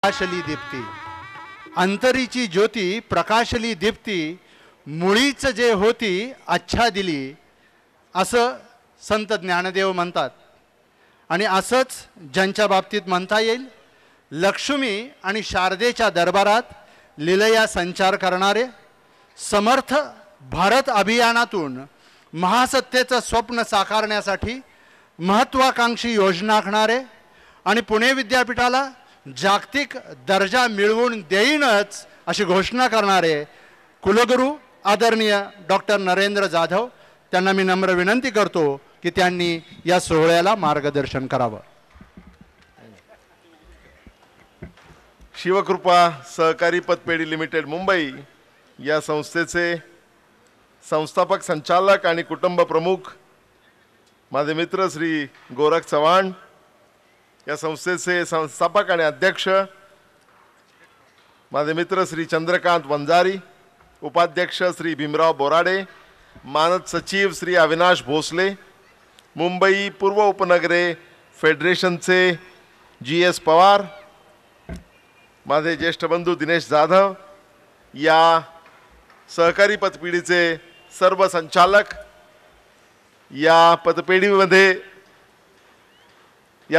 प्रकाशली दीप्ती, अंतरीची ज्योती प्रकाशली दीप्ती, मुळीच जे होती अच्छा दिली, असं संत ज्ञानदेव म्हणतात. आणि असंच ज्यांच्या बाबतीत म्हणता येईल, लक्ष्मी आणि शारदेच्या दरबारात लीलया संचार करणारे, समर्थ भारत अभियानातून महासत्तेचं स्वप्न साकारण्यासाठी महत्त्वाकांक्षी योजना आखणारे आणि पुणे विद्यापीठाला जागतिक दर्जा मिळवून देईनच अशी घोषणा करणारे कुलगुरू आदरणीय डॉक्टर नरेंद्र जाधव, त्यांना मी नम्र विनंती करतो की त्यांनी या सोहळ्याला मार्गदर्शन करावं. शिवकृपा सहकारी पतपेढी लिमिटेड मुंबई या संस्थेचे संस्थापक संचालक आणि कुटुंब प्रमुख माझे मित्र श्री गोरख चव्हाण, या संस्थेचे संस्थापक आणि अध्यक्ष माझे मित्र श्री चंद्रकांत वंजारी, उपाध्यक्ष श्री भीमराव बोराडे, मानद सचिव श्री अविनाश भोसले, मुंबई पूर्व उपनगरे फेडरेशनचे GS पवार, माझे ज्येष्ठ बंधू दिनेश जाधव, या सहकारी पतपेढीचे सर्व संचालक, या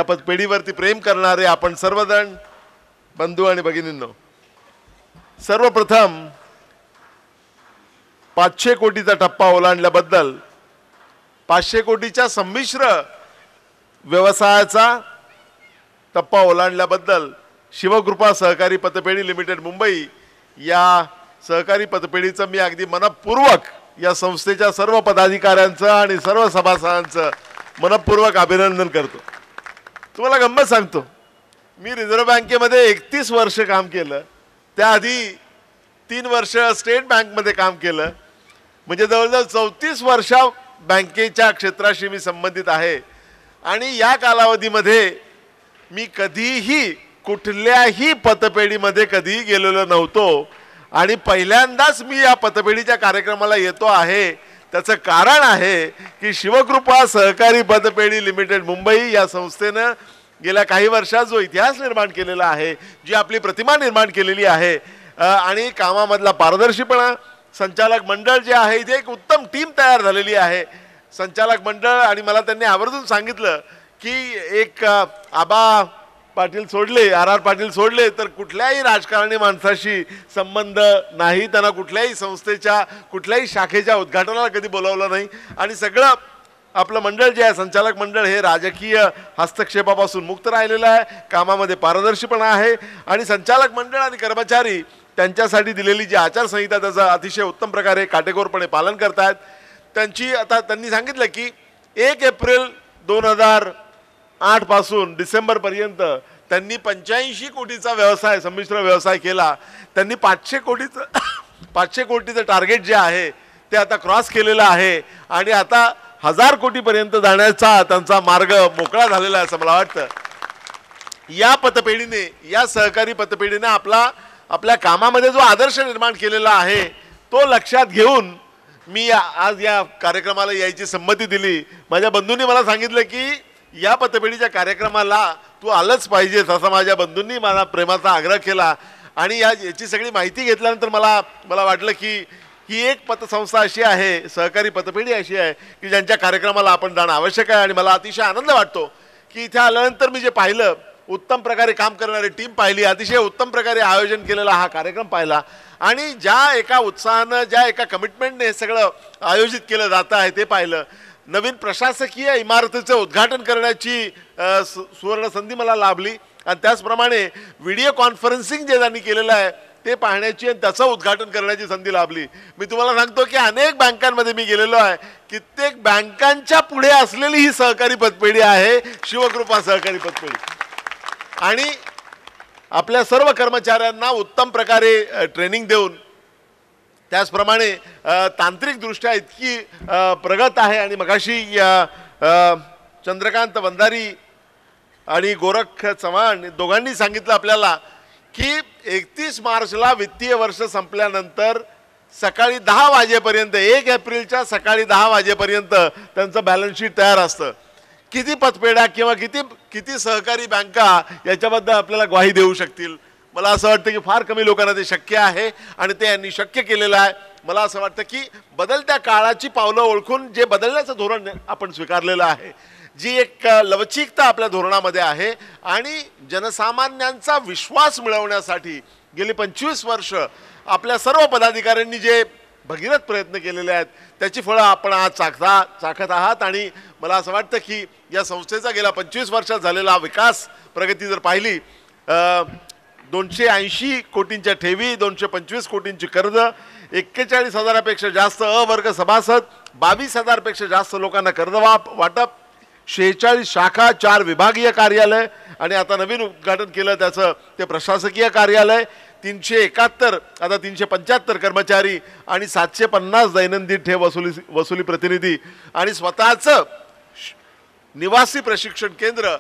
पतपेढीवरती प्रेम करणारे आपण सर्वजण बंधू आणि भगिनींनो, सर्वप्रथम 500 कोटीचा टप्पा ओलांडल्याबद्दल, 500 कोटीच्या संमिश्र व्यवसायाचा टप्पा ओलांडल्याबद्दल शिवकृपा सहकारी पतपेढी लिमिटेड मुंबई या सहकारी पतपेढीचं मी अगदी मनपूर्वक या संस्थेच्या सर्व पदाधिकाऱ्यांचं आणि सर्व सभासदांचं मनपूर्वक अभिनंदन करतो. तुम्हाला गंमत सांगतो, मी रिझर्व्ह बँकेमध्ये 31 वर्ष काम केलं, त्याआधी 3 वर्ष स्टेट बँकमध्ये काम केलं, म्हणजे जवळजवळ 34 वर्ष बँकेच्या क्षेत्राशी मी संबंधित आहे. आणि या कालावधीमध्ये मी कधीही कुठल्याही पतपेढीमध्ये कधीही गेलेलो नव्हतो आणि पहिल्यांदाच मी या पतपेढीच्या कार्यक्रमाला येतो आहे. त्याचं कारण आहे की शिवकृपा सहकारी पतपेढी लिमिटेड मुंबई या संस्थेनं गेल्या काही वर्षात जो इतिहास निर्माण केलेला आहे, जी आपली प्रतिमा निर्माण केलेली आहे आणि कामामधला पारदर्शीपणा, संचालक मंडळ जे आहे, इथे एक उत्तम टीम तयार झालेली आहे. संचालक मंडळ, आणि मला त्यांनी आवर्जून सांगितलं की एक आबा पाटील सोडले, RR पाटील सोडले तर कुठल्याही राजकारणी माणसाशी संबंध नाही, त्यांना कुठल्याही संस्थेच्या कुठल्याही शाखेच्या उद्घाटनाला कधी बोलावलं नाही. आणि सगळं आपलं मंडळ जे आहे, संचालक मंडळ, हे राजकीय हस्तक्षेपापासून मुक्त राहिलेलं आहे. कामामध्ये पारदर्शीपणा आहे आणि संचालक मंडळ आणि कर्मचारी त्यांच्यासाठी दिलेली जी आचारसंहिता त्याचं अतिशय उत्तम प्रकारे काटेकोरपणे पालन करतात. त्यांनी सांगितलं की 1 एप्रिल 2008 पासून डिसेंबरपर्यंत त्यांनी 85 कोटीचा व्यवसाय, संमिश्र व्यवसाय केला. त्यांनी 500 कोटीचं टार्गेट जे आहे ते आता क्रॉस केलेलं आहे आणि आता 1000 कोटीपर्यंत जाण्याचा त्यांचा मार्ग मोकळा झालेला आहे असं मला वाटतं. या पतपेढीने, या सहकारी पतपेढीने आपल्या कामामध्ये जो आदर्श निर्माण केलेला आहे तो लक्षात घेऊन मी आज या कार्यक्रमाला यायची संमती दिली. माझ्या बंधूंनी मला सांगितलं की या पतपेढीच्या कार्यक्रमाला तू आलंच पाहिजेस, असा माझ्या बंधूंनी मला प्रेमाचा आग्रह केला. आणि याची सगळी माहिती घेतल्यानंतर मला वाटलं की ही एक पतसंस्था अशी आहे, सहकारी पतपेढी अशी आहे की ज्यांच्या कार्यक्रमाला आपण जाणं आवश्यक आहे. आणि मला अतिशय आनंद वाटतो की इथे आल्यानंतर मी जे पाहिलं, उत्तम प्रकारे काम करणारी टीम पाहिली, अतिशय उत्तम प्रकारे आयोजन केलेला हा कार्यक्रम पाहिला आणि ज्या एका उत्साहानं, ज्या एका कमिटमेंटने हे सगळं आयोजित केलं जातं आहे ते पाहिलं. नवीन प्रशासकीय इमारतीचं उद्घाटन करण्याची सुवर्ण संधी मला लाभली आणि त्याचप्रमाणे व्हिडिओ कॉन्फरन्सिंग जे त्यांनी केलेलं आहे ते पाहण्याची आणि त्याचं उद्घाटन करण्याची संधी लाभली. मी तुम्हाला सांगतो की अनेक बँकांमध्ये मी गेलेलो आहे, कित्येक बँकांच्या पुढे असलेली ही सहकारी पतपेढी आहे शिवकृपा सहकारी पतपेढी. आणि आपल्या सर्व कर्मचाऱ्यांना उत्तम प्रकारे ट्रेनिंग देऊन, त्याचप्रमाणे तांत्रिकदृष्ट्या इतकी प्रगत आहे. आणि मगाशी चंद्रकांत वंजारी आणि गोरख चव्हाण दोघांनी सांगितलं आपल्याला की 31 मार्चला वित्तीय वर्ष संपल्यानंतर सकाळी 10 वाजेपर्यंत, 1 एप्रिलच्या सकाळी 10 वाजेपर्यंत त्यांचं बॅलन्स शीट तयार असतं. किती पतपेढ्या किंवा किती सहकारी बँका याच्याबद्दल आपल्याला ग्वाही देऊ शकतील. मला असं वाटतं की फार कमी लोकांना ते शक्य आहे आणि ते यांनी शक्य केलेलं आहे. मला असं वाटतं की बदलत्या काळाची पावलं ओळखून जे बदलण्याचं धोरण आपण स्वीकारलेलं आहे, जी एक लवचिकता आपल्या धोरणामध्ये आहे आणि जनसामान्यांचा विश्वास मिळवण्यासाठी गेली 25 वर्ष आपल्या सर्व पदाधिकाऱ्यांनी जे भगीरथ प्रयत्न केलेले आहेत त्याची फळं आपण आज चाखत आहात. आणि मला असं वाटतं की या संस्थेचा गेल्या 25 वर्षात झालेला विकास प्रगती जर पाहिली, 280 कोटींच्या ठेवी, 225 कोटींची कर्ज, 41,000पेक्षा जास्त अवर्ग सभासद, 22,000पेक्षा जास्त लोकांना कर्ज वाटप, 46 शाखा, 4 विभागीय कार्यालय आणि आता नवीन उद्घाटन केलं त्याचं ते प्रशासकीय कार्यालय, 371 आता 375 कर्मचारी आणि 750 दैनंदिन ठेव वसुली प्रतिनिधी आणि स्वतःचं निवासी प्रशिक्षण केंद्र,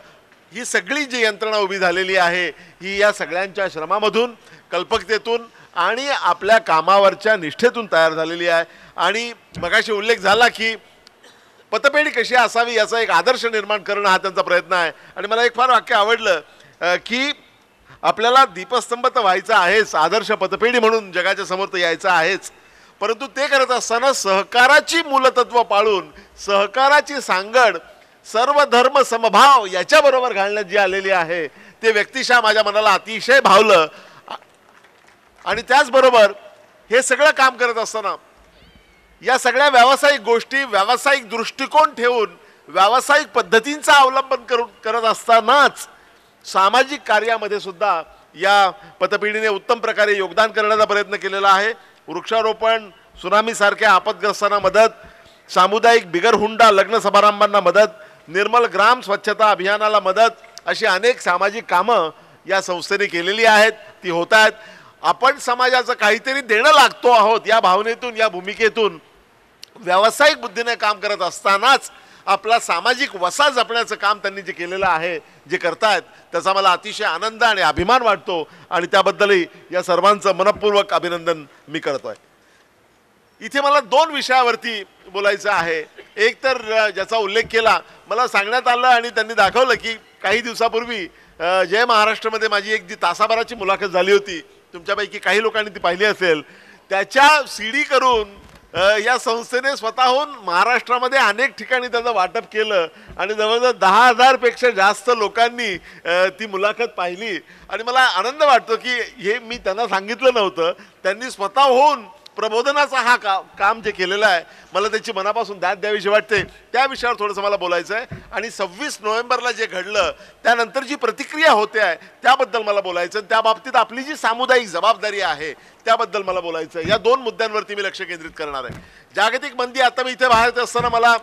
ही सगळी जी यंत्रणा उभी झालेली आहे ही या सगळ्यांच्या श्रमामधून, कल्पकतेतून आणि आपल्या कामावरच्या निष्ठेतून तयार झालेली आहे. आणि मगाशी उल्लेख झाला की पतपेढी कशी असावी याचा एक आदर्श निर्माण करणं हा त्यांचा प्रयत्न आहे. आणि मला एक फार वाक्य आवडलं की आपल्याला दीपस्तंभ तर व्हायचा आहेच, आदर्श पतपेढी म्हणून जगाच्या समोर तर यायचं आहेच, परंतु ते करत असताना सहकाराची मूलतत्व पाळून सहकाराची सांगड सर्व धर्म समभाव याच्याबरोबर घालण्यात जी आलेली आहे ते व्यक्तिशः माझ्या मनाला अतिशय भावलं. आणि त्याचबरोबर हे सगळं काम करत असताना या सगळ्या व्यावसायिक गोष्टी व्यावसायिक दृष्टिकोन ठेवून व्यावसायिक पद्धतींचा अवलंबन करत असतानाच सामाजिक कार्यामध्ये सुद्धा या पतपिढीने उत्तम प्रकारे योगदान करण्याचा प्रयत्न केलेला आहे. वृक्षारोपण, सुनामीसारख्या आपदग्रस्तांना मदत, सामुदायिक बिगर हुंडा लग्न समारंभांना मदत, निर्मल ग्राम स्वच्छता अभियानाला मदत, अशी अनेक सामाजिक कामं या संस्थेने केलेली आहेत, ती होत आहेत. आपण समाजाचं काहीतरी देणं लागतो आहोत या भावनेतून, या भूमिकेतून व्यावसायिक बुद्धीने काम करत असतानाच आपला सामाजिक वसा जपण्याचं काम त्यांनी जे केलेलं आहे, जे करतायत, त्याचा मला अतिशय आनंद आणि अभिमान वाटतो आणि त्याबद्दलही या सर्वांचं मनपूर्वक अभिनंदन मी करतोय. इथे मला 2 विषयावरती बोलायचं आहे. एक तर ज्याचा उल्लेख केला, मला सांगण्यात आलं आणि त्यांनी दाखवलं की काही दिवसापूर्वी जय महाराष्ट्रमध्ये माझी एक जी तासाभराची मुलाखत झाली होती, तुमच्यापैकी काही लोकांनी ती पाहिली असेल, त्याच्या CD करून या संस्थेने स्वतःहून महाराष्ट्रामध्ये अनेक ठिकाणी त्याचं वाटप केलं आणि जवळजवळ 10,000पेक्षा जास्त लोकांनी ती मुलाखत पाहिली. आणि मला आनंद वाटतो की हे मी त्यांना सांगितलं नव्हतं, त्यांनी स्वतःहून प्रबोधनाचा हा काम जे केलेलं आहे, मला त्याची मनापासून दाद द्यावीशी वाटते. त्या विषयावर थोडंसं मला बोलायचं आहे. आणि 26 नोव्हेंबरला जे घडलं त्यानंतर जी प्रतिक्रिया होते आहे त्याबद्दल मला बोलायचं, त्या बाबतीत आपली जी सामुदायिक जबाबदारी आहे त्याबद्दल मला बोलायचं. या 2 मुद्द्यांवरती मी लक्ष केंद्रित करणार आहे. जागतिक मंदी, आता मी इथे बाहेर असताना मला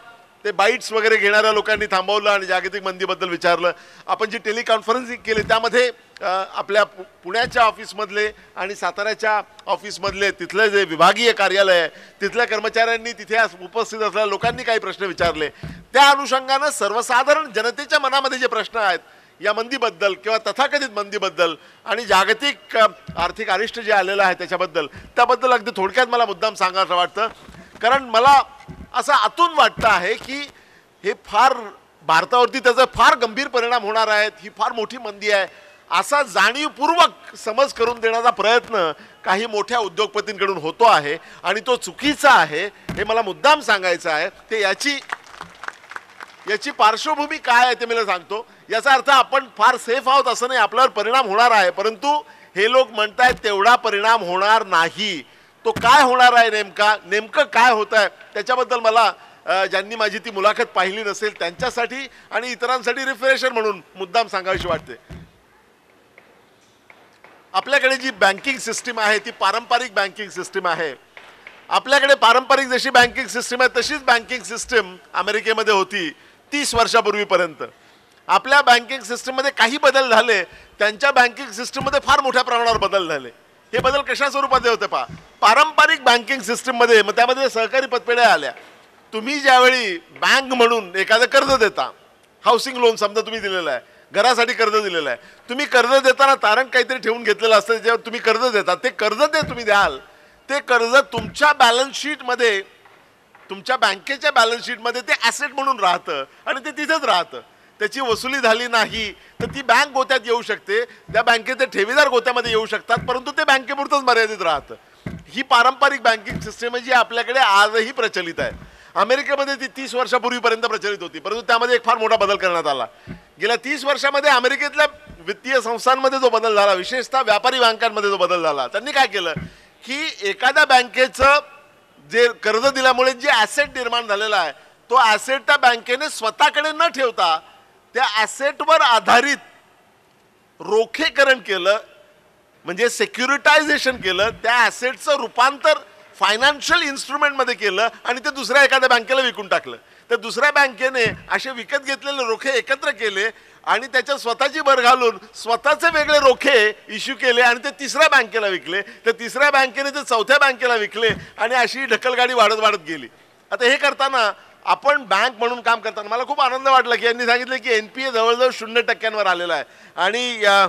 ते बाईट्स वगैरे घेणाऱ्या लोकांनी थांबवलं आणि जागतिक मंदीबद्दल विचारलं. आपण जी टेलिकॉन्फरन्सिंग केली त्यामध्ये आपल्या पुण्याच्या ऑफिसमधले आणि साताऱ्याच्या ऑफिसमधले तिथले जे विभागीय कार्यालय आहे तिथल्या कर्मचाऱ्यांनी, तिथे उपस्थित असलेल्या लोकांनी काही प्रश्न विचारले. त्या अनुषंगानं सर्वसाधारण जनतेच्या मनामध्ये जे प्रश्न आहेत या मंदीबद्दल किंवा तथाकथित मंदीबद्दल आणि जागतिक आर्थिक अरिष्ट जे आलेलं आहे त्याबद्दल अगदी थोडक्यात मला मुद्दाम सांगायचं वाटतं. कारण मला असं आतून वाटतं आहे की हे फार भारतावरती त्याचा फार गंभीर परिणाम होणार आहेत, ही फार मोठी मंदी आहे असा जाणीवपूर्वक समज करून देण्याचा प्रयत्न काही मोठ्या उद्योगपतींकडून होतो आहे आणि तो चुकीचा आहे, हे मला मुद्दाम सांगायचं आहे. ते याची पार्श्वभूमी काय आहे ते मला सांगतो. याचा अर्थ आपण फार सेफ आहोत असं नाही, आपल्यावर परिणाम होणार आहे, परंतु हे लोक म्हणतायत तेवढा परिणाम होणार नाही. तो काय होणार आहे नेमकं काय होत आहे त्याच्याबद्दल मला ज्यांनी माझी ती मुलाखत पाहिली नसेल त्यांच्यासाठी आणि इतरांसाठी रिफ्रेशर म्हणून मुद्दाम सांगावीशी वाटते. आपल्याकडे जी बँकिंग सिस्टीम आहे ती पारंपरिक बँकिंग सिस्टीम आहे. आपल्याकडे पारंपरिक जशी बँकिंग सिस्टीम आहे तशीच बँकिंग सिस्टीम अमेरिकेमध्ये होती 30 वर्षापूर्वीपर्यंत. आपल्या बँकिंग सिस्टीममध्ये काही बदल झाले, त्यांच्या बँकिंग सिस्टीममध्ये फार मोठ्या प्रमाणावर बदल झाले. हे बदल कशा स्वरूपाचे होते पहा. पारंपरिक बँकिंग सिस्टीममध्ये मग त्यामध्ये सहकारी पतपेढ्या आल्या. तुम्ही ज्यावेळी बँक म्हणून एखादं कर्ज देता, हाऊसिंग लोन समजा तुम्ही दिलेलं आहे, घरासाठी कर्ज दिलेलं आहे, तुम्ही कर्ज देताना तारण काहीतरी ठेवून घेतलेलं असतं ज्यावर तुम्ही कर्ज देता, ते कर्ज ते तुम्ही द्याल, ते कर्ज तुमच्या बॅलन्स शीटमध्ये, तुमच्या बँकेच्या बॅलन्स शीटमध्ये ते ॲसेट म्हणून राहतं आणि ते तिथेच राहतं. त्याची वसुली झाली नाही तर ती बँक गोत्यात येऊ शकते, त्या बँकेचे ठेवीदार गोत्यामध्ये येऊ शकतात, परंतु ते बँकेपुरतंच मर्यादित राहतं. ही पारंपरिक बँकिंग सिस्टम आहे जी आपल्याकडे आजही प्रचलित आहे. अमेरिकेमध्ये ती 30 वर्षापूर्वीपर्यंत प्रचलित होती, परंतु त्यामध्ये एक फार मोठा बदल करण्यात आला. गेल्या 30 वर्षामध्ये अमेरिकेतल्या वित्तीय संस्थांमध्ये जो बदल झाला, विशेषतः व्यापारी बँकांमध्ये जो बदल झाला, त्यांनी काय केलं की एखाद्या बँकेचं जे कर्ज दिल्यामुळे जे ॲसेट निर्माण झालेला आहे तो ॲसेट त्या बँकेने स्वतःकडे न ठेवता त्या ॲसेटवर आधारित रोखेकरण केलं, म्हणजे सेक्युरिटायझेशन केलं, त्या ॲसेटचं रूपांतर फायनान्शियल इन्स्ट्रुमेंटमध्ये केलं आणि ते दुसऱ्या एखाद्या बँकेला विकून टाकलं. तर दुसऱ्या बँकेने असे विकत घेतलेले रोखे एकत्र केले आणि त्याच्यात स्वतःची भर घालून स्वतःचे वेगळे रोखे इश्यू केले आणि ते तिसऱ्या बँकेला विकले. तर तिसऱ्या बँकेने ते चौथ्या बँकेला विकले आणि अशी ढकलगाडी वाढत वाढत गेली. आता हे करताना आपण बँक म्हणून काम करताना मला खूप आनंद वाटला की यांनी सांगितलं की NPA जवळजवळ 0% आलेला आहे आणि या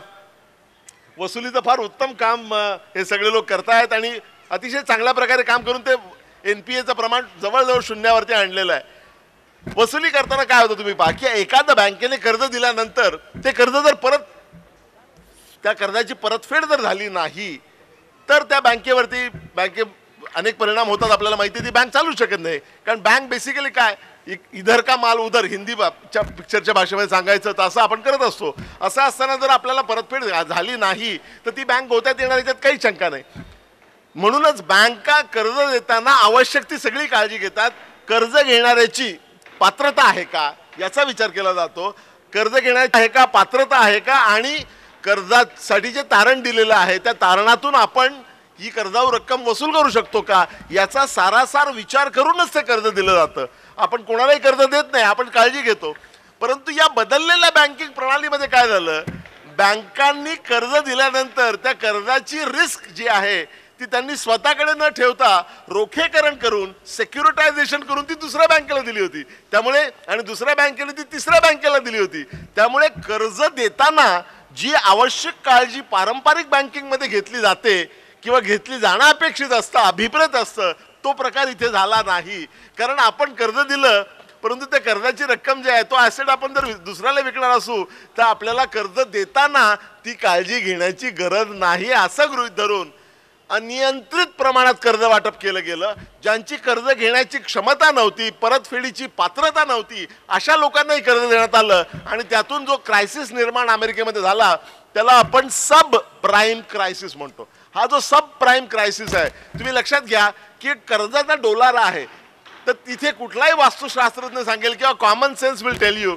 वसुलीचं फार उत्तम काम हे सगळे लोक करतायत आणि अतिशय चांगल्या प्रकारे काम करून ते NPAचं प्रमाण जवळजवळ 0वरती आणलेलं आहे. वसुली करताना काय होतं तुम्ही पहा की एखाद्या बँकेने कर्ज दिल्यानंतर ते कर्ज जर त्या कर्जाची परतफेड जर झाली नाही तर त्या बँकेवरती अनेक परिणाम होतात. आपल्याला माहिती आहे ती बँक चालू शकत नाही, कारण बँक बेसिकली काय इधर का माल उधर, हिंदी पिक्चरच्या भाषेमध्ये सांगायचं तर असं आपण करत असतो. असं असताना जर आपल्याला परतफेड झाली नाही तर ती बँक गोत्यात येणार याच्यात काही शंका नाही. म्हणूनच बँका कर्ज देताना आवश्यक ती सगळी काळजी घेतात. कर्ज घेणाऱ्याची पात्रता आहे का याचा विचार केला जातो. कर्ज घेण्याची आहे का, पात्रता आहे का आणि कर्जासाठी जे तारण दिलेलं आहे त्या तारणातून आपण ही कर्जावर रक्कम वसूल करू शकतो का याचा सारासार विचार करूनच ते कर्ज दिलं जातं. आपण कोणालाही कर्ज देत नाही, आपण काळजी घेतो. परंतु या बदललेल्या बँकिंग प्रणालीमध्ये काय झालं, बँकांनी कर्ज दिल्यानंतर त्या कर्जाची रिस्क जी आहे ती त्यांनी स्वतःकडे न ठेवता रोखेकरण करून सेक्युरिटायझेशन करून ती दुसऱ्या बँकेला दिली होती. त्यामुळे आणि दुसऱ्या बँकेने ती तिसऱ्या बँकेला दिली होती. त्यामुळे कर्ज देताना जी आवश्यक काळजी पारंपरिक बँकिंगमध्ये घेतली जाते किंवा घेतली जाणं अपेक्षित असतं, अभिप्रेत असतं, तो प्रकार इथे झाला नाही. कारण आपण कर्ज दिलं परंतु त्या कर्जाची रक्कम जी आहे तो ॲसेट आपण जर दुसऱ्याला विकणार असू तर आपल्याला कर्ज देताना ती काळजी घेण्याची गरज नाही असं गृहीत धरून अनियंत्रित प्रमाणात कर्ज वाटप केलं गेलं. ज्यांची कर्ज घेण्याची क्षमता नव्हती, परतफेडीची पात्रता नव्हती, अशा लोकांनाही कर्ज देण्यात आलं आणि त्यातून जो क्रायसिस निर्माण अमेरिकेमध्ये झाला त्याला आपण सब प्राईम क्रायसिस म्हणतो. हा जो सब प्राईम क्रायसिस आहे, तुम्ही लक्षात घ्या की कर्जाचा डोलारा आहे तर तिथे कुठलाही वास्तुशास्त्रज्ञ सांगेल किंवा common sense will tell you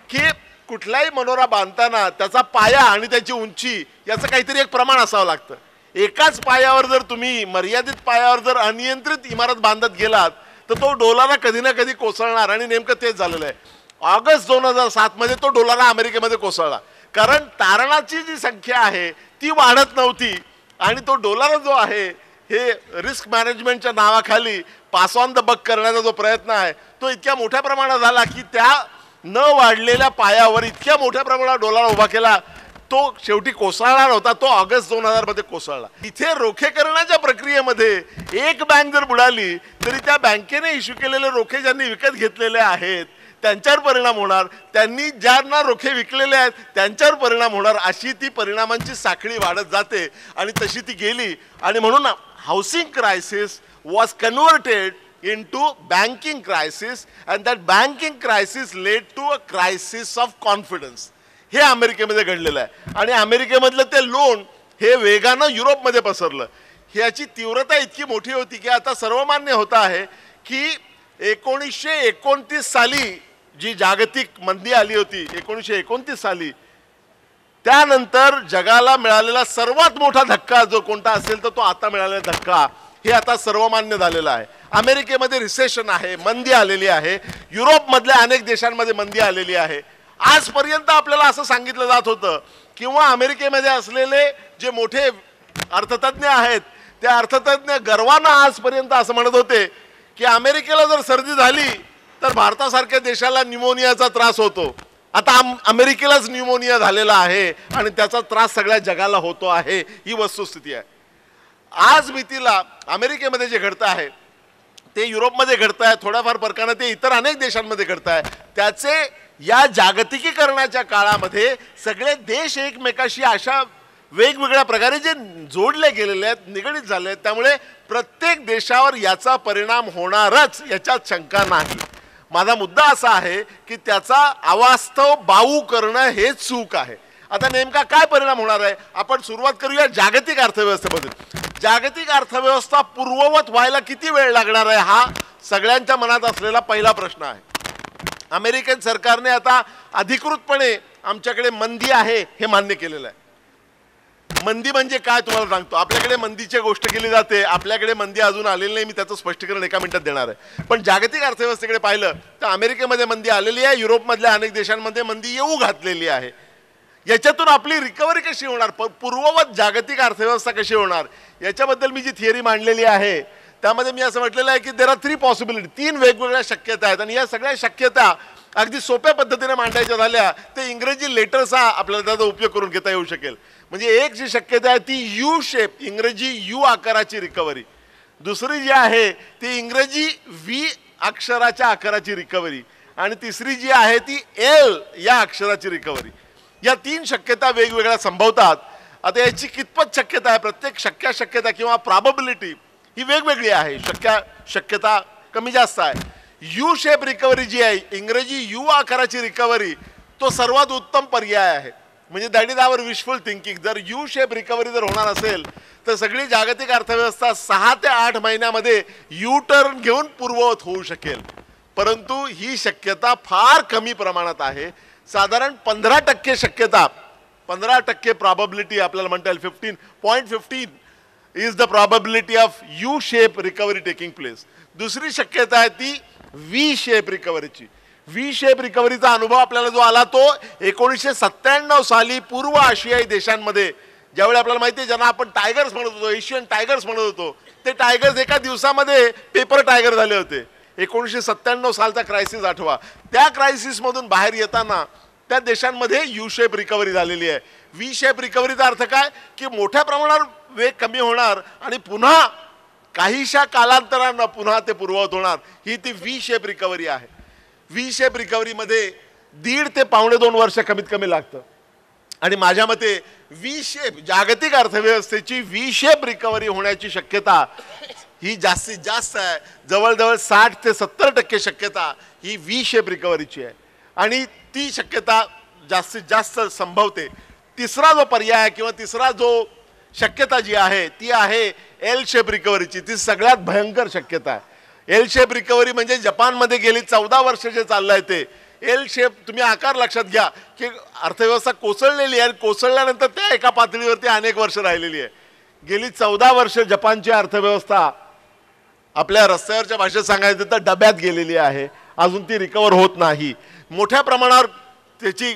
की कुठलाही मनोरा बांधताना त्याचा पाया आणि त्याची उंची याचं काहीतरी एक प्रमाण असावं लागतं. एकाच पायावर जर तुम्ही मर्यादित पायावर जर अनियंत्रित इमारत बांधत गेलात तर तो डोलारा कधी ना कधी कोसळणार आणि नेमकं तेच झालेलं आहे. ऑगस्ट 2007 मध्ये तो डोलारा अमेरिकेमध्ये कोसळला कारण तारणाची जी संख्या आहे ती वाढत नव्हती आणि तो डोलारा जो आहे हे रिस्क मॅनेजमेंटच्या नावाखाली पास ऑन द बक करण्याचा जो प्रयत्न आहे तो इतक्या मोठ्या प्रमाणात झाला की त्या न वाढलेल्या पायावर इतक्या मोठ्या प्रमाणात डोलारा उभा केला, तो शेवटी कोसळणार होता. तो ऑगस्ट 2000 मध्ये कोसळला. इथे रोखेकरणाच्या प्रक्रियेमध्ये एक बँक जर बुडाली तरी त्या बँकेने इश्यू केलेले रोखे ज्यांनी विकत घेतलेले आहेत त्यांच्यावर परिणाम होणार, त्यांनी ज्यांना रोखे विकलेले आहेत त्यांच्यावर परिणाम होणार, अशी ती परिणामांची साखळी वाढत जाते आणि तशी ती गेली. आणि म्हणून housing crisis was converted into banking crisis and that banking crisis led to a crisis of confidence. हे अमेरिकेमध्ये घडलेलं आहे आणि अमेरिकेमधलं ते लोन हे वेगानं युरोपमध्ये पसरलं. ह्याची तीव्रता इतकी मोठी होती की आता सर्वमान्य होत आहे की 1929 साली जी जागतिक मंदी आली होती 1929 साली, त्यानंतर जगाला मिळालेला सर्वात मोठा धक्का जो कोणता असेल तर तो आता मिळालेला धक्का हे आता सर्वमान्य झालेलं आहे. अमेरिकेमध्ये रिसेशन आहे, मंदी आलेली आहे, युरोपमधल्या अनेक देशांमध्ये मंदी आलेली आहे. आजपर्यंत आपल्याला असं सांगितलं जात होतं किंवा अमेरिकेमध्ये असलेले जे मोठे अर्थतज्ञ आहेत त्या अर्थतज्ञ गर्वानं आजपर्यंत असं म्हणत होते की अमेरिकेला जर सर्दी झाली तर भारतासारख्या देशाला न्यूमोनियाचा त्रास होतो. आता अमेरिकेलाच न्यूमोनिया झालेला आहे आणि त्याचा त्रास सगळ्या जगाला होतो आहे, ही वस्तुस्थिती आहे. आज मितीला अमेरिकेमध्ये जे घडतं आहे ते युरोपमध्ये घडत आहे, थोड्याफार फरकानं ते इतर अनेक देशांमध्ये घडत आहे. त्याचे या जागतिकीकरणाच्या काळामध्ये सगळे देश एकमेकाशी अशा वेगवेगळ्या प्रकारे जे जोडले गेलेले आहेत, निगडीत झाले आहेत, त्यामुळे प्रत्येक देशावर याचा परिणाम होणारच, याच्यात शंका नाही. माझा मुद्दा असा आहे की त्याचा अवास्तव बाऊ करणं हे चूक आहे. आता नेमका काय परिणाम होणार आहे, आपण सुरुवात करूया जागतिक अर्थव्यवस्थेपासून. जागतिक अर्थव्यवस्था पूर्ववत व्हायला किती वेळ लागणार आहे, हा सगळ्यांच्या मनात असलेला पहिला प्रश्न आहे. अमेरिकन सरकारने आता अधिकृतपणे आमच्याकडे मंदी आहे हे मान्य केलेलं आहे. मंदी म्हणजे काय तुम्हाला सांगतो. आपल्याकडे मंदीची गोष्ट केली जाते, आपल्याकडे मंदी अजून आलेली नाही, मी त्याचं स्पष्टीकरण एका मिनिटात देणार आहे. पण जागतिक अर्थव्यवस्थेकडे पाहिलं तर अमेरिकेमध्ये मंदी आलेली आहे, युरोपमधल्या अनेक देशांमध्ये मंदी येऊ घातलेली आहे. याच्यातून आपली रिकव्हरी कशी होणार, पूर्ववत जागतिक अर्थव्यवस्था कशी होणार, याच्याबद्दल मी जी थिअरी मांडलेली आहे त्यामध्ये मी असं म्हटलेलं आहे की देर आर 3 पॉसिबिलिटी, 3 वेगवेगळ्या शक्यता आहेत. आणि या सगळ्या शक्यता अगदी सोप्या पद्धतीने मांडायच्या झाल्या ते इंग्रजी लेटर्सचा आपल्याला त्याचा उपयोग करून घेता येऊ शकेल. म्हणजे एक जी शक्यता आहे ती यू शेप, इंग्रजी यू आकाराची रिकव्हरी. दुसरी जी आहे ती इंग्रजी व्ही अक्षराच्या आकाराची रिकव्हरी. आणि तिसरी जी आहे ती एल या अक्षराची रिकव्हरी. या 3 शक्यता वेगवेगळ्या संभवतात. आता याची कितपत शक्यता आहे, प्रत्येक शक्यता किंवा प्रॉबॅबिलिटी ही वेगवेगळी आहे, शक्यता कमी जास्त आहे. यू शेप रिकव्हरी जी आहे, इंग्रजी यू आकाराची रिकव्हरी, तो सर्वात उत्तम पर्याय आहे. म्हणजे that is our wishful thinking. जर यू शेप रिकव्हरी जर होणार असेल तर सगळी जागतिक अर्थव्यवस्था 6 ते 8 महिन्यामध्ये यू टर्न घेऊन पूर्ववत होऊ शकेल. परंतु ही शक्यता फार कमी प्रमाणात आहे. साधारण 15% शक्यता, 15% प्रॉबॅबिलिटी आपल्याला म्हणता येईल. 15.15 is the probability of you shape recovery taking place. दुसरी शक्यता आहे ती व्ही शेप रिकव्हरीची. व्ही शेप रिकव्हरीचा अनुभव आपल्याला जो आला तो 1997 साली पूर्व आशियाई देशांमध्ये, ज्यावेळी आपल्याला माहिती आहे ज्यांना आपण टायगर्स म्हणत होतो, एशियन टायगर्स म्हणत होतो, ते टायगर्स एका दिवसामध्ये पेपर टायगर झाले होते. 1997 सालचा क्रायसिस आठवा. त्या क्रायसिसमधून बाहेर येताना त्या देशांमध्ये यू शेप रिकव्हरी झालेली आहे. व्ही शेप रिकव्हरीचा अर्थ काय की मोठ्या प्रमाणावर वेग कमी होणार आणि पुन्हा काहीशा कालांतरानं पुन्हा ते पूर्ववत होणार, ही ती व्ही शेप रिकव्हरी आहे. व्ही शेप रिकव्हरीमध्ये 1.5 ते 2.25 वर्ष कमीत कमी लागतं. आणि माझ्या मते व्ही शेप जागतिक अर्थव्यवस्थेची व्ही शेप रिकव्हरी होण्याची शक्यता ही जास्तीत जास्त आहे. जवळजवळ 60 ते 70% शक्यता ही व्ही शेप रिकव्हरीची आहे. आणि ती शक्यता जास्तीत जास्त संभवते. तिसरा जो पर्याय किंवा तिसरा जो शक्यता जी आहे ती आहे एल शेप रिकव्हरीची. ती सगळ्यात भयंकर शक्यता आहे. एल शेप रिकव्हरी म्हणजे जपानमध्ये गेली 14 वर्ष जे चाललंय ते एल शेप. तुम्ही आकार लक्षात घ्या की अर्थव्यवस्था कोसळलेली आहे, कोसळल्यानंतर त्या एका पातळीवरती अनेक वर्ष राहिलेली आहे. गेली 14 वर्ष जपानची अर्थव्यवस्था आपल्या रस्त्यावरच्या भाषेत सांगायचं तर डब्यात गेलेली आहे. अजून ती रिकवर होत नाही. मोठ्या प्रमाणावर त्याची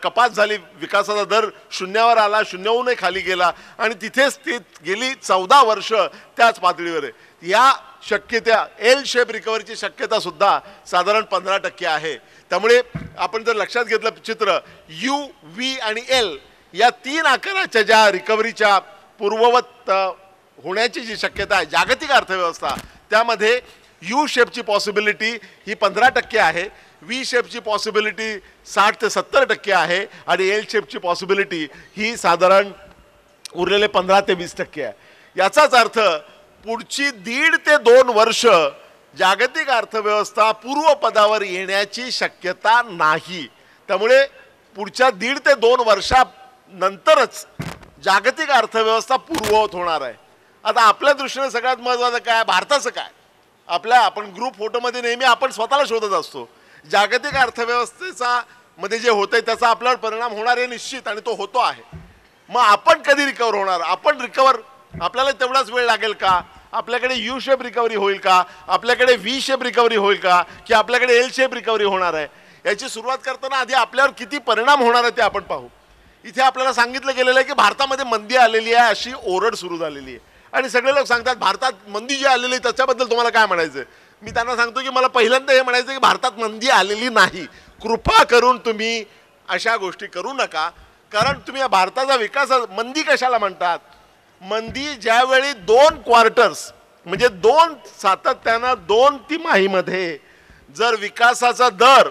कपात झाली, विकासाचा दर शून्यावर आला, शून्याहूनही खाली गेला आणि तिथेच ती गेली 14 वर्ष त्याच पातळीवर आहे. या शक्यता एल शेप रिकव्हरीची शक्यता सुद्धा साधारण 15% आहे. त्यामुळे आपण जर लक्षात घेतलं चित्र, यू व्ही आणि एल या 3 आकाराच्या ज्या रिकव्हरीच्या पूर्ववत होण्याची जी शक्यता आहे जागतिक अर्थव्यवस्था, त्यामध्ये यू शेपची पॉसिबिलिटी ही 15% आहे, व्ही शेपची पॉसिबिलिटी 60 ते 70% आहे आणि एल शेपची पॉसिबिलिटी ही साधारण उरलेले 15 ते 20% आहे. याचाच अर्थ पुढची 1.5 ते 2 वर्ष जागतिक अर्थव्यवस्था पूर्वपदावर येण्याची शक्यता नाही. त्यामुळे पुढच्या 1.5 ते 2 वर्षानंतरच जागतिक अर्थव्यवस्था पूर्ववत होणार आहे. आता आपल्या दृष्टीने सगळ्यात महत्त्वाचं काय, भारताचं काय. आपण ग्रुप फोटोमध्ये नेहमी आपण स्वतःला शोधत असतो. जागतिक अर्थव्यवस्थेचा मध्ये जे होतंय त्याचा आपल्यावर परिणाम होणार आहे निश्चित, आणि तो होतो आहे. मग आपण कधी रिकवर होणार, आपल्याला तेवढाच वेळ लागेल का, आपल्याकडे यू शेप रिकव्हरी होईल का, आपल्याकडे व्ही शेप रिकव्हरी होईल का, की आपल्याकडे एल शेप रिकव्हरी होणार आहे. याची सुरुवात करताना आधी आपल्यावर किती परिणाम होणार आहे ते आपण पाहू. इथे आपल्याला सांगितलं गेलेलं आहे की भारतामध्ये मंदी आलेली आहे अशी ओरड सुरू झालेली आहे आणि सगळे लोक सांगतात भारतात मंदी जी आलेली आहे त्याच्याबद्दल तुम्हाला काय म्हणायचं. मी त्यांना सांगतो की मला पहिल्यांदा हे म्हणायचं की भारतात मंदी आलेली नाही. कृपा करून तुम्ही अशा गोष्टी करू नका, कारण तुम्ही भारताचा विकास मंदी कशाला म्हणतात. मंदी ज्यावेळी 2 क्वार्टर्स म्हणजे सातत्यानं 2 तिमाहीमध्ये जर विकासाचा दर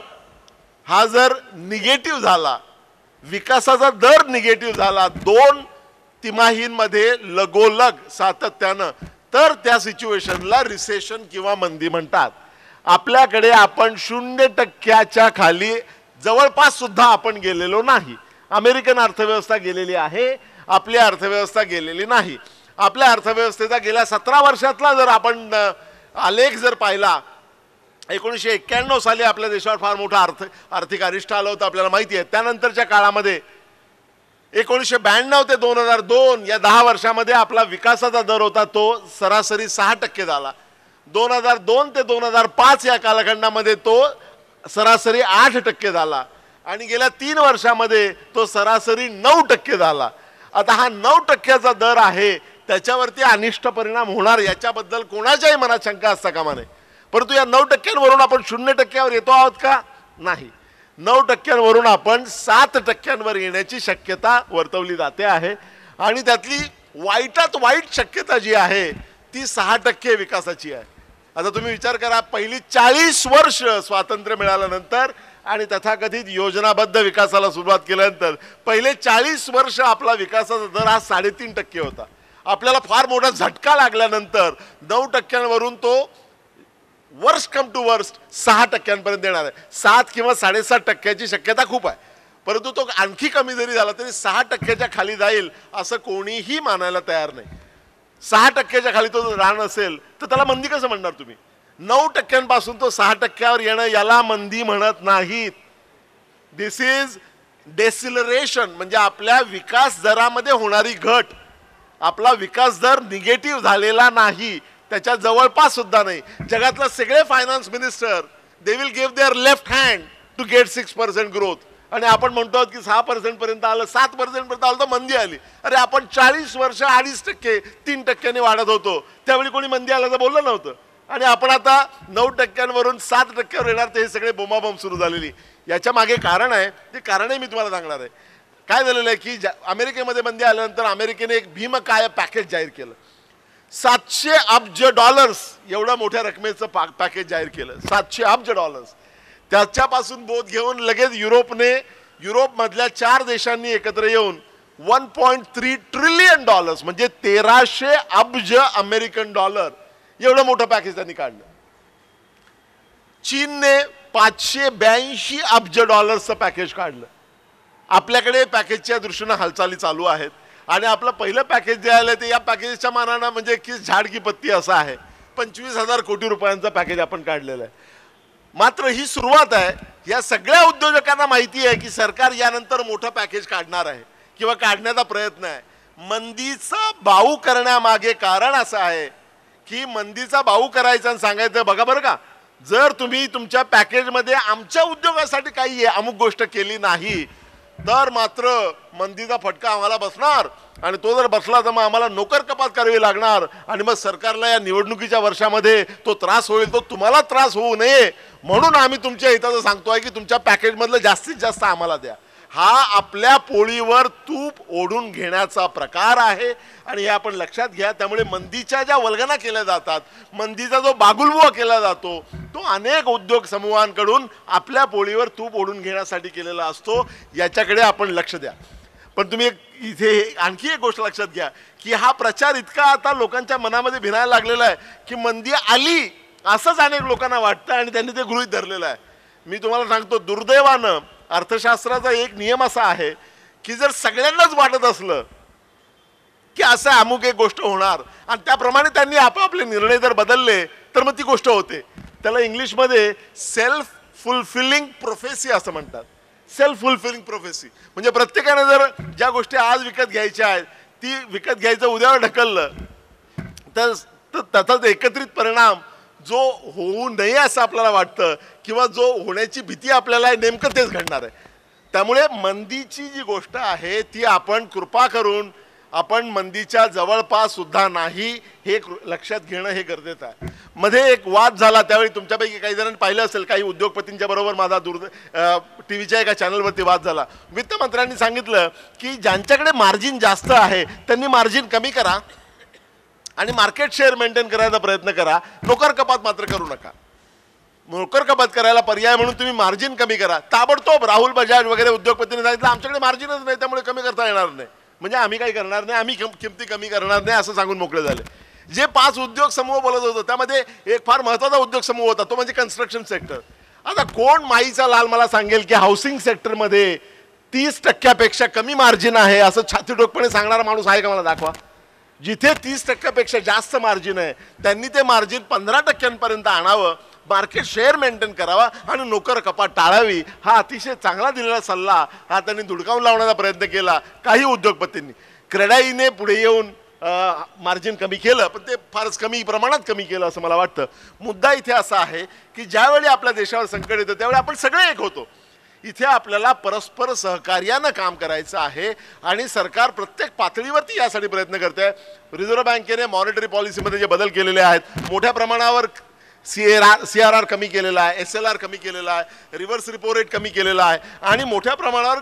हा जर निगेटिव्ह झाला, विकासाचा दर निगेटिव्ह झाला 2 तिमाहींमध्ये लगोलग सातत्यानं, तर त्या सिच्युएशनला रिसेशन किंवा मंदी म्हणतात. आपल्याकडे आपण 0% खाली जवळपास सुद्धा आपण गेलेलो नाही. अमेरिकन अर्थव्यवस्था गेलेली आहे, आपली अर्थव्यवस्था गेलेली नाही. आपल्या अर्थव्यवस्थेचा गेल्या 17 वर्षातला जर आपण आलेख जर पाहिला, 1991 साली आपल्या देशावर फार मोठा आर्थिक अरिष्ट आलं होतं, आपल्याला माहिती आहे. त्यानंतरच्या काळामध्ये 1992 ते 2002 या 10 वर्षामध्ये आपला विकासाचा दर होता तो सरासरी 6% झाला. 2002 ते 2005 या कालखंडामध्ये तो सरासरी 8% झाला आणि गेल्या 3 वर्षामध्ये तो सरासरी 9% झाला. आता हा 9%चा दर आहे, त्याच्यावरती अनिष्ट परिणाम होणार याच्याबद्दल कोणाच्याही मनात शंका असता कामा नये. परंतु या 9%वरून आपण 0%वर येतो आहोत का? नाही. 9%वरून आपण 7%वर येण्याची शक्यता वर्तवली जाते आहे आणि त्यातली वाईटात वाईट शक्यता जी आहे ती 6% विकासाची आहे. आता तुम्ही विचार करा, पहिली 40 वर्ष स्वातंत्र्य मिळाल्यानंतर आणि तथाकथित योजनाबद्ध विकासाला सुरुवात केल्यानंतर पहिले 40 वर्ष आपला विकासाचा दर हा 3.5% होता. आपल्याला फार मोठा झटका लागल्यानंतर 9%वरून तो वर्स्ट कम टू वर्स्ट 6%पर्यंत येणार आहे. 7 किंवा 7.5%ची शक्यता खूप आहे, परंतु तो आणखी कमी जरी झाला तरी 6%च्या खाली जाईल असं कोणीही मानायला तयार नाही. 6%च्या खाली तो जर राहणार असेल तर त्याला मंदी कसं म्हणणार तुम्ही? 9%पासून तो 6%वर येणं याला मंदी म्हणत नाहीत. दिस इज डेसिलरेशन, म्हणजे आपल्या विकास दरामध्ये होणारी घट. आपला विकास दर निगेटिव्ह झालेला नाही, त्याच्या जवळपास सुद्धा नाही. जगातले सगळे finance minister they will give their left hand to get 6% growth, आणि आपण म्हणतो की 6% पर्यंत आलं, 7% पर्यंत आलं तर मंदी आली. अरे आपण 40 वर्ष 2.5%, 3%ने वाढत होतो, त्यावेळी कोणी मंदी आल्याचं बोललं नव्हतं. आणि आपण आता 9%वरून 7%वर येणार, ते हे सगळे बोंबाबोंब सुरू झालेली. याच्या मागे कारण आहे, ते कारणही मी तुम्हाला सांगणार आहे. काय झालेलं आहे की अमेरिकेमध्ये मंदी आल्यानंतर अमेरिकेने एक भीमकाय पॅकेज जाहीर केलं. $700 अब्ज एवढ्या मोठ्या रकमेचं पॅकेज जाहीर केलं. $700 अब्ज. त्याच्यापासून बोध घेऊन लगेच युरोपमधल्या 4 देशांनी एकत्र येऊन $1.3 ट्रिलियन म्हणजे 1300 अब्ज अमेरिकन डॉलर एवढं मोठं पॅकेज त्यांनी काढलं. चीनने $582 अब्ज पॅकेज काढलं. आपल्याकडे पॅकेजच्या दृष्टीने हालचाली चालू आहेत आणि आपलं पहिलं पॅकेज जे आलं ते या पॅकेजच्या मानानं म्हणजे की झाड की पत्ती असं आहे. 25,000 कोटी रुपयांचं पॅकेज आपण काढलेलं आहे. मात्र ही सुरुवात आहे. या सगळ्या उद्योजकांना माहिती आहे की सरकार यानंतर मोठं पॅकेज काढणार आहे किंवा काढण्याचा प्रयत्न आहे. मंदीचा बाऊ करण्यामागे कारण असं आहे की मंदीचा बाऊ करायचा आणि सांगायचं बघा बरं का, जर तुम्ही तुमच्या पॅकेजमध्ये आमच्या उद्योगासाठी काही अमुक गोष्ट केली नाही तर मात्र मंदीचा फटका आम्हाला बसणार, आणि तो जर बसला तर मग आम्हाला नोकर कपात करावी लागणार, आणि मग सरकारला या निवडणुकीच्या वर्षामध्ये तो त्रास होईल. तो तुम्हाला त्रास होऊ नये म्हणून आम्ही तुमच्या हिताचं सांगतोय की तुमच्या पॅकेजमधलं जास्तीत जास्त आम्हाला द्या. हा आपल्या पोळीवर तूप ओढून घेण्याचा प्रकार आहे आणि हे आपण लक्षात घ्या. त्यामुळे मंदीच्या ज्या वल्गना केल्या जातात, मंदीचा जो बागुलबुवा केला जातो, तो अनेक उद्योग समूहांकडून आपल्या पोळीवर तूप ओढून घेण्यासाठी केलेला असतो. याच्याकडे आपण लक्ष द्या. पण तुम्ही इथे आणखी एक गोष्ट लक्षात घ्या की हा प्रचार इतका आता लोकांच्या मनामध्ये भिनायला लागलेला आहे की मंदी आली असंच अनेक लोकांना वाटतं आणि त्यांनी ते गृहीत धरलेलं आहे. मी तुम्हाला सांगतो, दुर्दैवानं अर्थशास्त्राचा एक नियम असा आहे की जर सगळ्यांनाच वाटत असलं की असं अमुक एक गोष्ट होणार आणि त्याप्रमाणे त्यांनी आपापले निर्णय जर बदलले तर मग ती गोष्ट होते. त्याला इंग्लिशमध्ये सेल्फ फुलफिलिंग प्रोफेसी असं म्हणतात. सेल्फ फुलफिलिंग प्रोफेसी म्हणजे प्रत्येकाने जर ज्या गोष्टी आज विकत घ्यायच्या आहेत ती विकत घ्यायचं उद्यावर ढकललं तर त्याचाच एकत्रित परिणाम जो होऊ नये असं आपल्याला वाटतं किंवा जो होण्याची भीती आपल्याला आहे, नेमकं तेच घडणार आहे. त्यामुळे मंदीची जी गोष्ट आहे ती आपण कृपा करून आपण मंदीच्या जवळपास सुद्धा नाही हे लक्षात घेणं हे गरजेचं आहे. मध्ये एक वाद झाला, त्यावेळी तुमच्यापैकी काही जणांनी पाहिलं असेल, काही उद्योगपतींच्या बरोबर माझा टीव्हीच्या एका चॅनलवरती वाद झाला. वित्तमंत्र्यांनी सांगितलं की ज्यांच्याकडे मार्जिन जास्त आहे त्यांनी मार्जिन कमी करा आणि मार्केट शेअर मेंटेन करायचा प्रयत्न करा. नोकर कपात मात्र करू नका. नोकर कपात करायला पर्याय म्हणून तुम्ही मार्जिन कमी करा. ताबडतोब राहुल बजाज वगैरे उद्योगपतींनी सांगितलं आमच्याकडे मार्जिनच नाही, त्यामुळे कमी करता येणार नाही. म्हणजे आम्ही काही करणार नाही, आम्ही किमती कमी करणार नाही असं सांगून मोकळे झाले. जे 5 उद्योग समूह बोलत होतो त्यामध्ये एक फार महत्त्वाचा उद्योग समूह होता, तो म्हणजे कन्स्ट्रक्शन सेक्टर. आता कोण माईचा लाल मला सांगेल की हाऊसिंग सेक्टरमध्ये 30% कमी मार्जिन आहे असं छातीडोकपणे सांगणारा माणूस आहे का? मला दाखवा. जिथे 30% जास्त मार्जिन आहे त्यांनी ते मार्जिन 15% आणावं, मार्केट शेअर मेंटेन करावा आणि नोकर कपात टाळावी. हा अतिशय चांगला दिलेला सल्ला हा त्यांनी धुडकावून लावण्याचा प्रयत्न केला काही उद्योगपतींनी. क्रेडाईने पुढे येऊन मार्जिन कमी केलं, पण ते फारच कमी प्रमाणात कमी केलं असं मला वाटतं. मुद्दा इथे असा आहे की ज्यावेळी आपल्या देशावर संकट येतं त्यावेळी आपण सगळे एक होतो. इथे आपल्याला परस्पर सहकार्यानं काम करायचं आहे आणि सरकार प्रत्येक पातळीवरती यासाठी प्रयत्न करते. रिझर्व्ह बँकेने मॉनिटरी पॉलिसीमध्ये जे बदल केलेले आहेत, मोठ्या प्रमाणावर CRR कमी केलेला आहे, SLR कमी केलेला आहे, रिव्हर्स रिपो रेट कमी केलेला आहे आणि मोठ्या प्रमाणावर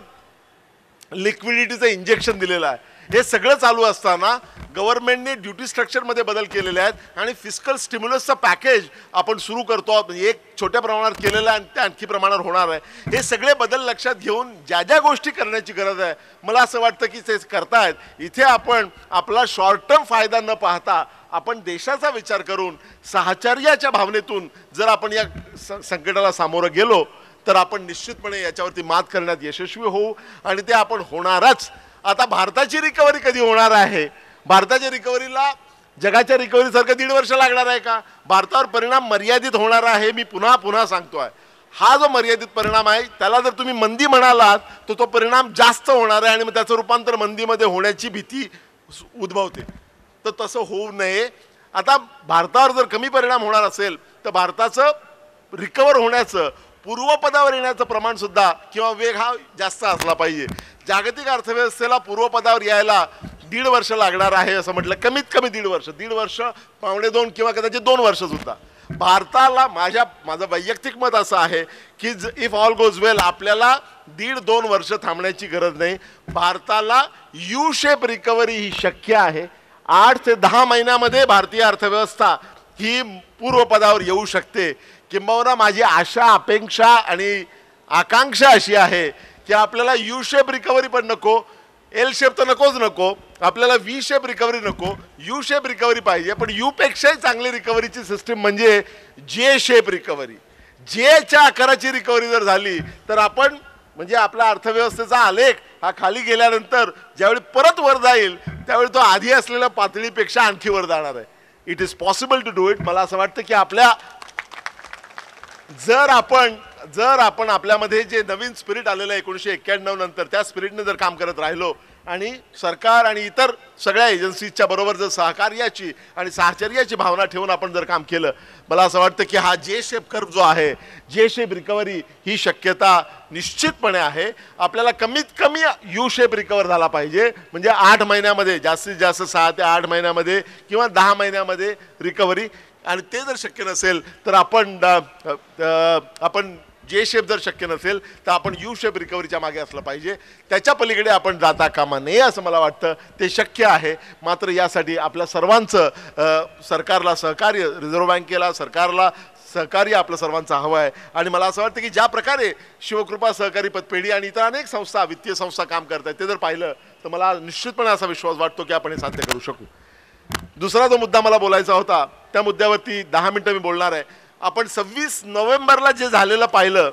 लिक्विडिटीचं इंजेक्शन दिलेलं आहे. हे सगळं चालू असताना गव्हर्नमेंटने ड्युटी स्ट्रक्चरमध्ये बदल केलेले आहेत आणि फिस्कल स्टिम्युलसचं पॅकेज आपण सुरू करतो आहोत. एक छोट्या प्रमाणात केलेलं आहे आणि ते आणखी प्रमाणात होणार आहे. हे सगळे बदल लक्षात घेऊन ज्या ज्या गोष्टी करण्याची गरज आहे मला असं वाटतं की ते करतायत. इथे आपण आपला शॉर्ट टर्म फायदा न पाहता आपण देशाचा विचार करून साहचर्याच्या भावनेतून जर आपण या संकटाला सामोरं गेलो तर आपण निश्चितपणे याच्यावरती मात करण्यात यशस्वी होऊ आणि ते आपण होणारच. आता भारताची रिकव्हरी कधी होणार आहे? भारताच्या रिकव्हरीला जगाच्या रिकव्हरीसारखं 1.5 वर्ष लागणार आहे का? भारतावर परिणाम मर्यादित होणार आहे. मी पुन्हा पुन्हा सांगतोय, हा जो मर्यादित परिणाम आहे त्याला जर तुम्ही मंदी म्हणालात तर तो परिणाम जास्त होणार आहे आणि मग त्याचं रूपांतर मंदीमध्ये होण्याची भीती उद्भवते. तर तसं होऊ नये. आता भारतावर जर कमी परिणाम होणार असेल तर भारताचं रिकवर होण्याचं, पूर्वपदावर येण्याचं प्रमाण सुद्धा किंवा वेग हा जास्त असला पाहिजे. जागतिक अर्थव्यवस्थेला पूर्वपदावर यायला 1.5 वर्ष लागणार आहे असं म्हटलं, कमीत कमी 1.5 वर्ष, 1.5 वर्ष, 1.5-2 किंवा कदाचित 2 वर्ष सुद्धा. भारताला माझं वैयक्तिक मत असं आहे की इफ ऑल गोज वेल आपल्याला 1.5-2 वर्ष थांबण्याची गरज नाही. भारताला यू शेप रिकव्हरी ही शक्य आहे. 8 ते 10 महिन्यामध्ये भारतीय अर्थव्यवस्था ही पूर्वपदावर येऊ शकते. किंबहुना माझी आशा, अपेक्षा आणि आकांक्षा अशी आहे की आपल्याला यू शेप रिकव्हरी पण नको, एल शेप तर नको, आपल्याला व्ही शेप रिकव्हरी नको, यू शेप रिकव्हरी पाहिजे. पण यू पेक्षाही चांगली रिकव्हरीची सिस्टीम म्हणजे जे शेप रिकव्हरी. जेच्या आकाराची रिकव्हरी जर झाली तर आपण म्हणजे आपल्या अर्थव्यवस्थेचा आलेख हा खाली गेल्यानंतर ज्यावेळी परत वर जाईल त्यावेळी तो आधी असलेल्या पातळीपेक्षा आणखी वर जाणार आहे. It is possible to do it. मला असं वाटतं की जर आपण आपल्यामध्ये जे नवीन स्पिरिट आलेलं आहे 1991 नंतर, त्या स्पिरिटने जर काम करत राहिलो आणि सरकार आणि इतर सगळ्या एजन्सीजच्या बरोबर जर सहकार्याची आणि साहचर्याची भावना ठेवून आपण जर काम केलं, मला असं वाटतं की हा जे शेप कर्व जो आहे, जे शेप रिकव्हरी ही शक्यता निश्चितपणे आहे. आपल्याला कमीत कमी यू शेप रिकवर झाला पाहिजे. म्हणजे 8 महिन्यामध्ये, जास्तीत जास्त 6 ते 8 महिन्यामध्ये किंवा 10 महिन्यामध्ये रिकव्हरी. आणि ते जर शक्य नसेल तर आपण जे शेप जर शक्य नसेल तर आपण यू शेप रिकव्हरीच्या मागे असलं पाहिजे. त्याच्या पलीकडे आपण जाता कामा नये असं मला वाटतं. ते शक्य आहे. मात्र यासाठी आपल्या सर्वांचं सरकारला सहकार्य, रिझर्व्ह बँकेला, सरकारला सहकार्य आपलं सर्वांचं हवं आहे. आणि मला असं वाटतं की ज्या प्रकारे शिवकृपा सहकारी पतपेढी आणि इतर अनेक संस्था, वित्तीय संस्था काम करत आहेत ते जर पाहिलं तर मला निश्चितपणे असा विश्वास वाटतो की आपण हे साध्य करू शकू. दुसरा जो मुद्दा मला बोलायचा होता त्या मुद्द्यावरती 10 मिनिटं मी बोलणार आहे. आपण 26 नोव्हेंबरला जे झालेलं पाहिलं